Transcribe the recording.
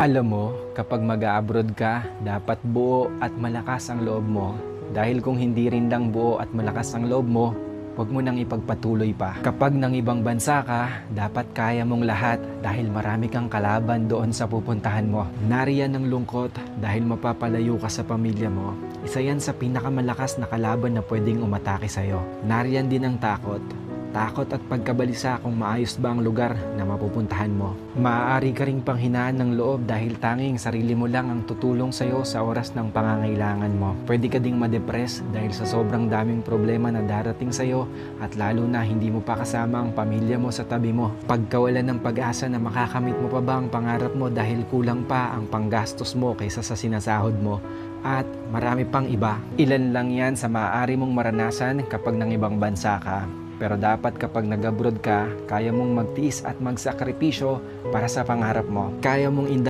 Alam mo, kapag mag-a-abroad ka, dapat buo at malakas ang loob mo. Dahil kung hindi rin lang buo at malakas ang loob mo, huwag mo nang ipagpatuloy pa. Kapag nang ibang bansa ka, dapat kaya mong lahat dahil marami kang kalaban doon sa pupuntahan mo. Nariyan ang lungkot dahil mapapalayo ka sa pamilya mo. Isa yan sa pinakamalakas na kalaban na pwedeng umatake sa'yo. Nariyan din ang takot. Takot at pagkabalisa kung maayos ba ang lugar na mapupuntahan mo. Maaari ka ring panghinaan ng loob dahil tanging sarili mo lang ang tutulong sa'yo sa oras ng pangangailangan mo. Pwede ka ding madepress dahil sa sobrang daming problema na darating sa'yo at lalo na hindi mo pa kasama ang pamilya mo sa tabi mo. Pagkawalan ng pag-asa na makakamit mo pa ba ang pangarap mo dahil kulang pa ang panggastos mo kaysa sa sinasahod mo. At marami pang iba. Ilan lang yan sa maaari mong maranasan kapag nang ibang bansa ka. Pero dapat kapag nag-abroad ka, kaya mong magtiis at magsakripisyo para sa pangarap mo. Kaya mong